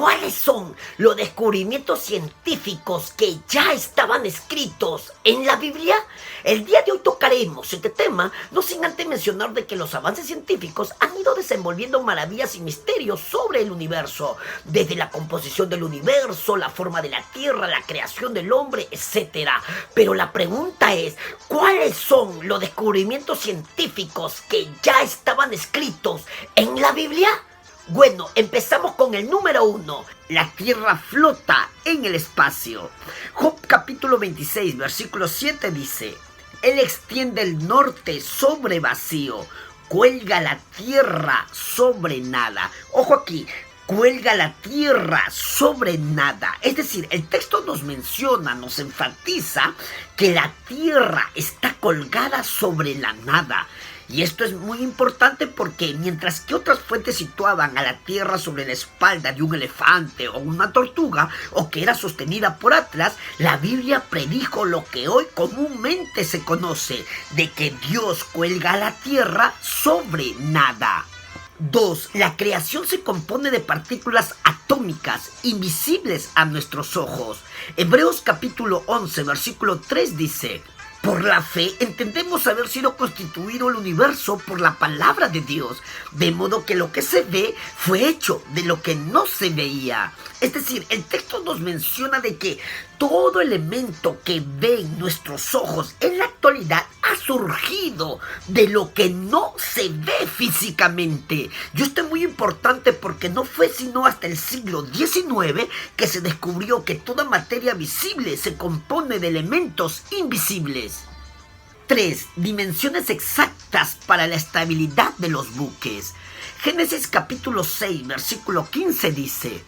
¿cuáles son los descubrimientos científicos que ya estaban escritos en la Biblia? El día de hoy tocaremos este tema, no sin antes mencionar de que los avances científicos han ido desenvolviendo maravillas y misterios sobre el universo, desde la composición del universo, la forma de la Tierra, la creación del hombre, etc. Pero la pregunta es, ¿cuáles son los descubrimientos científicos que ya estaban escritos en la Biblia? Bueno, empezamos con el número 1. La Tierra flota en el espacio. Job capítulo 26, versículo 7 dice: Él extiende el norte sobre vacío, cuelga la tierra sobre nada. Ojo aquí, cuelga la tierra sobre nada. Es decir, el texto nos menciona, nos enfatiza que la tierra está colgada sobre la nada. Y esto es muy importante porque mientras que otras fuentes situaban a la tierra sobre la espalda de un elefante o una tortuga, o que era sostenida por Atlas, la Biblia predijo lo que hoy comúnmente se conoce, de que Dios cuelga la tierra sobre nada. 2. La creación se compone de partículas atómicas invisibles a nuestros ojos. Hebreos capítulo 11, versículo 3 dice: Por la fe entendemos haber sido constituido el universo por la palabra de Dios, de modo que lo que se ve fue hecho de lo que no se veía. Es decir, el texto nos menciona de que todo elemento que ven nuestros ojos en la actualidad ha surgido de lo que no se ve físicamente. Y esto es muy importante porque no fue sino hasta el siglo XIX que se descubrió que toda materia visible se compone de elementos invisibles. 3. Dimensiones exactas para la estabilidad de los buques. Génesis capítulo 6, versículo 15 dice: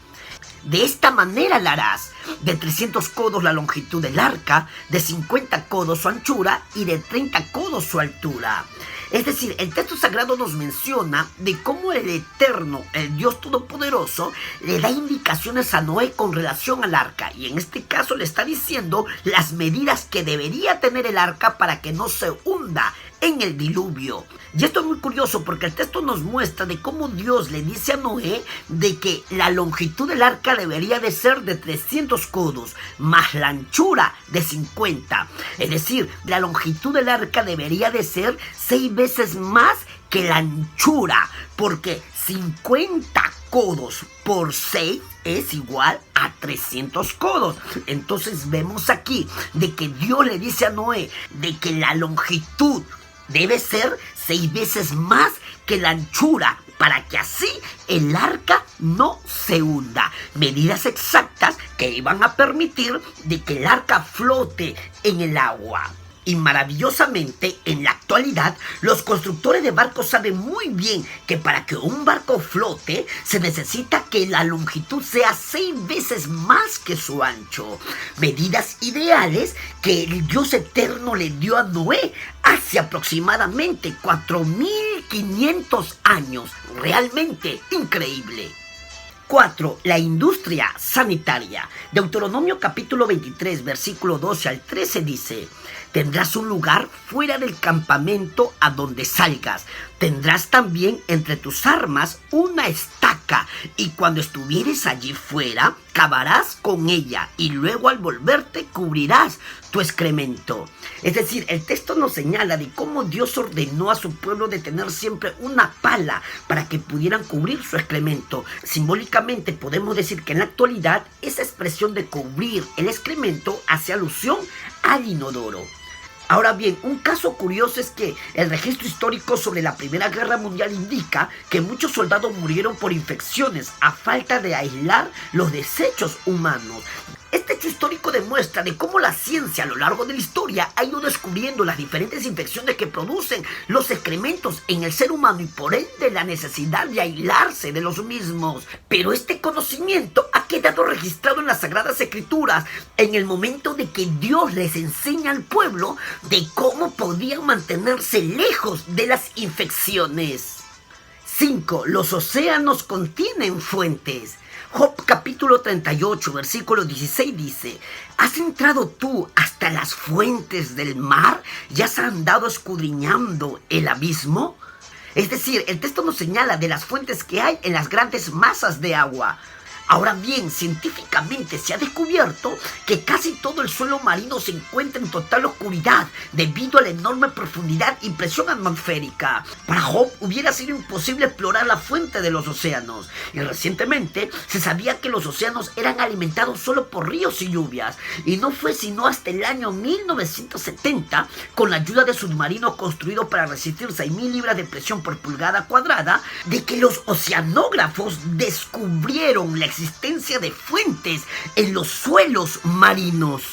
De esta manera la harás: de 300 codos la longitud del arca, de 50 codos su anchura y de 30 codos su altura. Es decir, el texto sagrado nos menciona de cómo el Eterno, el Dios Todopoderoso, le da indicaciones a Noé con relación al arca. Y en este caso le está diciendo las medidas que debería tener el arca para que no se hunda en el diluvio. Y esto es muy curioso porque el texto nos muestra de cómo Dios le dice a Noé de que la longitud del arca debería de ser de 300 codos, más la anchura de 50. Es decir, la longitud del arca debería de ser 6 veces más que la anchura, porque 50 codos por 6 es igual a 300 codos. Entonces vemos aquí de que Dios le dice a Noé de que la longitud debe ser 6 veces más que la anchura, para que así el arca no se hunda. Medidas exactas que iban a permitir de que el arca flote en el agua. Y maravillosamente, en la actualidad, los constructores de barcos saben muy bien que para que un barco flote, se necesita que la longitud sea 6 veces más que su ancho. Medidas ideales que el Dios Eterno le dio a Noé hace aproximadamente 4.500 años. Realmente increíble. 4. La industria sanitaria. Deuteronomio capítulo 23, versículo 12 al 13 dice: Tendrás un lugar fuera del campamento a donde salgas. Tendrás también entre tus armas una estaca, y cuando estuvieres allí fuera, cavarás con ella, y luego al volverte cubrirás tu excremento. Es decir, el texto nos señala de cómo Dios ordenó a su pueblo de tener siempre una pala para que pudieran cubrir su excremento. Simbólicamente podemos decir que en la actualidad esa expresión de cubrir el excremento hace alusión al inodoro. Ahora bien, un caso curioso es que el registro histórico sobre la Primera Guerra Mundial indica que muchos soldados murieron por infecciones a falta de aislar los desechos humanos. Este hecho histórico demuestra de cómo la ciencia a lo largo de la historia ha ido descubriendo las diferentes infecciones que producen los excrementos en el ser humano y por ende la necesidad de aislarse de los mismos. Pero este conocimiento ha quedado registrado en las Sagradas Escrituras en el momento de que Dios les enseña al pueblo de cómo podían mantenerse lejos de las infecciones. 5. Los océanos contienen fuentes. Job capítulo 38, versículo 16 dice: ¿Has entrado tú hasta las fuentes del mar y has andado escudriñando el abismo? Es decir, el texto nos señala de las fuentes que hay en las grandes masas de agua. Ahora bien, científicamente se ha descubierto que casi todo el suelo marino se encuentra en total oscuridad debido a la enorme profundidad y presión atmosférica. Para Job hubiera sido imposible explorar la fuente de los océanos, y recientemente se sabía que los océanos eran alimentados solo por ríos y lluvias, y no fue sino hasta el año 1970, con la ayuda de submarinos construidos para resistir 6.000 libras de presión por pulgada cuadrada, de que los oceanógrafos descubrieron la existencia de fuentes en los suelos marinos.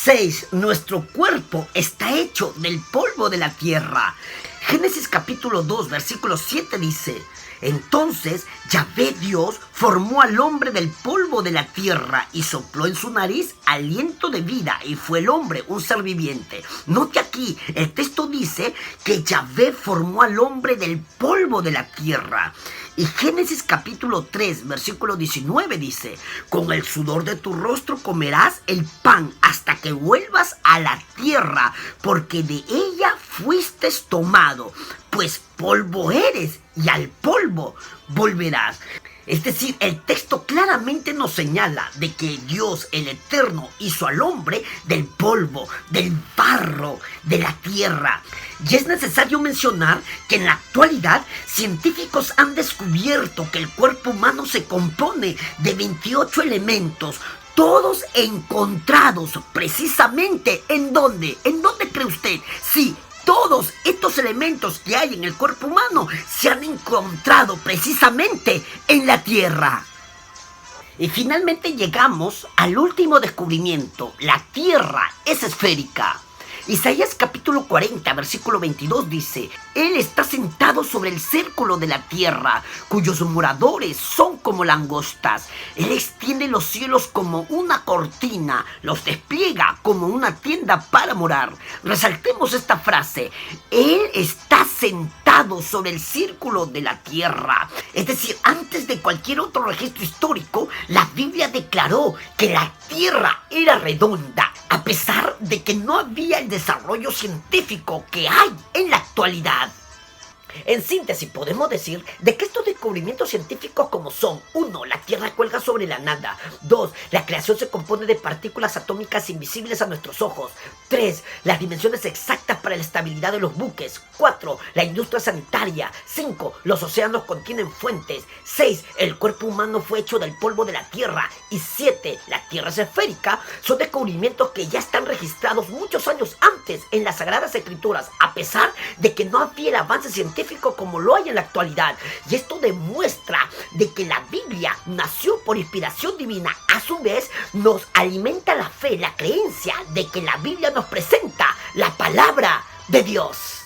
6. Nuestro cuerpo está hecho del polvo de la tierra. Génesis capítulo 2, versículo 7 dice: entonces Yahvé Dios formó al hombre del polvo de la tierra y sopló en su nariz aliento de vida, y fue el hombre un ser viviente. Note aquí, el texto dice que Yahvé formó al hombre del polvo de la tierra. Y Génesis capítulo 3, versículo 19 dice: con el sudor de tu rostro comerás el pan hasta que vuelvas a la tierra, porque de ella fuiste tomado, pues polvo eres y al polvo volverás. Es decir, el texto claramente nos señala de que Dios, el Eterno, hizo al hombre del polvo, del barro, de la tierra. Y es necesario mencionar que en la actualidad científicos han descubierto que el cuerpo humano se compone de 28 elementos, todos encontrados precisamente ¿en dónde? ¿En dónde cree usted? Sí, todos estos elementos que hay en el cuerpo humano se han encontrado precisamente en la Tierra. Y finalmente llegamos al último descubrimiento: la Tierra es esférica. Isaías capítulo 40, versículo 22 dice: Él está sentado sobre el círculo de la tierra, cuyos moradores son como langostas. Él extiende los cielos como una cortina, los despliega como una tienda para morar. Resaltemos esta frase: Él está sentado sobre el círculo de la tierra. Es decir, antes de cualquier otro registro histórico, la Biblia declaró que la tierra era redonda, a pesar de que no había el desarrollo científico que hay en la actualidad. En síntesis, podemos decir de que estos descubrimientos científicos como son: 1. La Tierra cuelga sobre la nada. 2. La creación se compone de partículas atómicas invisibles a nuestros ojos. 3. Las dimensiones exactas para la estabilidad de los buques. 4. La industria sanitaria. 5. Los océanos contienen fuentes. 6. El cuerpo humano fue hecho del polvo de la Tierra. Y 7. La Tierra es esférica. Son descubrimientos que ya están registrados muchos años antes en las Sagradas Escrituras, a pesar de que no había el avance científico como lo hay en la actualidad. Y esto demuestra de que la Biblia nació por inspiración divina. A su vez, nos alimenta la fe, la creencia de que la Biblia nos presenta la palabra de Dios.